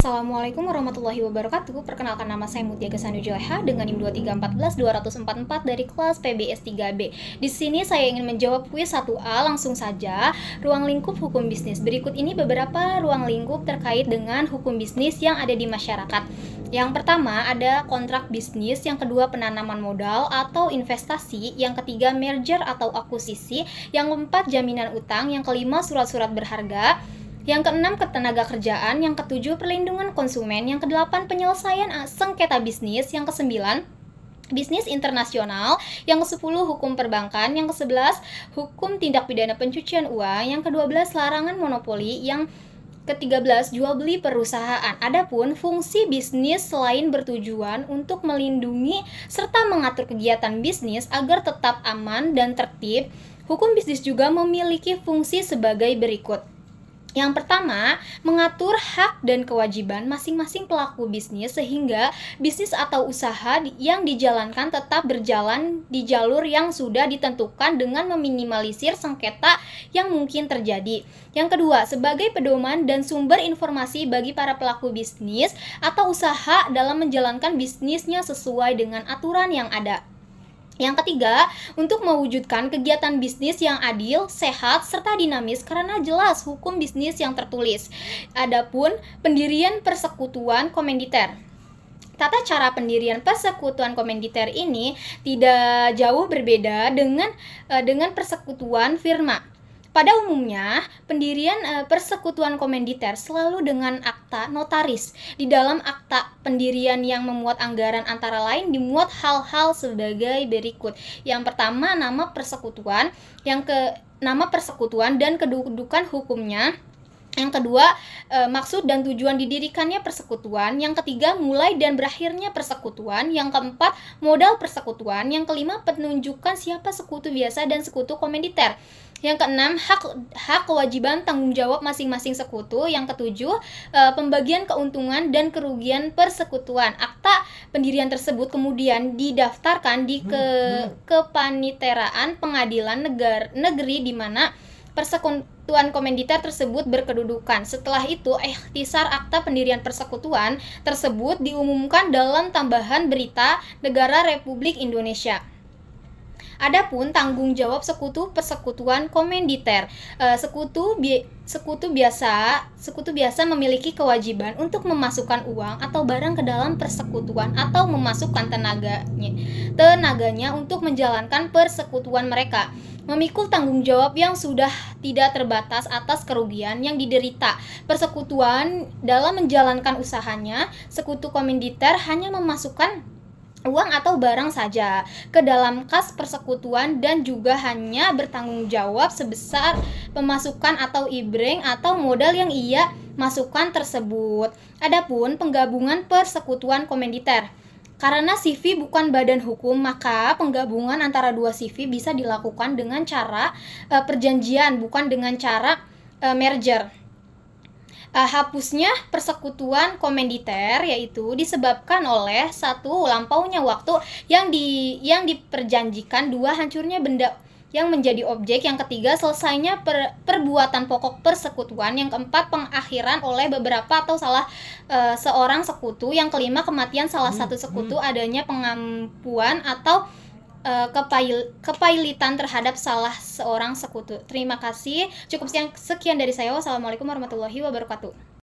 Assalamualaikum warahmatullahi wabarakatuh. Perkenalkan, nama saya Mutia Gesanu Juleha dengan NIM 2314244 dari kelas PBS 3B. Di sini saya ingin menjawab kuis 1A. Langsung saja. Ruang lingkup hukum bisnis. Berikut ini beberapa ruang lingkup terkait dengan hukum bisnis yang ada di masyarakat. Yang pertama ada kontrak bisnis, yang kedua penanaman modal atau investasi, yang ketiga merger atau akuisisi, yang keempat jaminan utang, yang kelima surat-surat berharga, yang keenam ketenaga kerjaan, yang ketujuh perlindungan konsumen, yang kedelapan penyelesaian sengketa bisnis, yang kesembilan bisnis internasional, yang ke-10 hukum perbankan, yang ke-11 hukum tindak pidana pencucian uang, yang ke-12 larangan monopoli, yang ke-13 jual beli perusahaan. Adapun fungsi bisnis selain bertujuan untuk melindungi serta mengatur kegiatan bisnis agar tetap aman dan tertib, hukum bisnis juga memiliki fungsi sebagai berikut. Yang pertama, mengatur hak dan kewajiban masing-masing pelaku bisnis sehingga bisnis atau usaha yang dijalankan tetap berjalan di jalur yang sudah ditentukan dengan meminimalisir sengketa yang mungkin terjadi. Yang kedua, sebagai pedoman dan sumber informasi bagi para pelaku bisnis atau usaha dalam menjalankan bisnisnya sesuai dengan aturan yang ada. Yang ketiga, untuk mewujudkan kegiatan bisnis yang adil, sehat, serta dinamis karena jelas hukum bisnis yang tertulis. Adapun pendirian persekutuan komanditer. Tata cara pendirian persekutuan komanditer ini tidak jauh berbeda dengan persekutuan firma. Pada umumnya, pendirian persekutuan komanditer selalu dengan akta notaris. Di dalam akta pendirian yang memuat anggaran antara lain dimuat hal-hal sebagai berikut. Yang pertama, nama persekutuan, nama persekutuan dan kedudukan hukumnya. Yang kedua, maksud dan tujuan didirikannya persekutuan. Yang ketiga, mulai dan berakhirnya persekutuan. Yang keempat, modal persekutuan. Yang kelima, penunjukan siapa sekutu biasa dan sekutu komanditer. Yang keenam, hak kewajiban tanggung jawab masing-masing sekutu. Yang ketujuh, pembagian keuntungan dan kerugian persekutuan. Akta pendirian tersebut kemudian didaftarkan di kepaniteraan pengadilan negeri di mana persekutuan komanditer tersebut berkedudukan. Setelah itu, ikhtisar akta pendirian persekutuan tersebut diumumkan dalam tambahan berita Negara Republik Indonesia. Adapun tanggung jawab sekutu persekutuan komanditer, sekutu biasa memiliki kewajiban untuk memasukkan uang atau barang ke dalam persekutuan atau memasukkan tenaganya untuk menjalankan persekutuan mereka, memikul tanggung jawab yang sudah tidak terbatas atas kerugian yang diderita persekutuan dalam menjalankan usahanya. Sekutu komanditer hanya memasukkan uang atau barang saja ke dalam kas persekutuan dan juga hanya bertanggung jawab sebesar pemasukan atau ibreng atau modal yang ia masukkan tersebut. Adapun penggabungan persekutuan komanditer, karena CV bukan badan hukum, maka penggabungan antara dua CV bisa dilakukan dengan cara perjanjian, bukan dengan cara merger. Hapusnya persekutuan komanditer yaitu disebabkan oleh satu, lampaunya waktu yang diperjanjikan, dua, hancurnya benda yang menjadi objek, yang ketiga selesainya perbuatan pokok persekutuan, yang keempat pengakhiran oleh beberapa atau salah seorang sekutu, yang kelima kematian salah satu sekutu, adanya pengampuan atau kepailitan terhadap salah seorang sekutu. Terima kasih. Cukup sekian dari saya. Wassalamualaikum warahmatullahi wabarakatuh.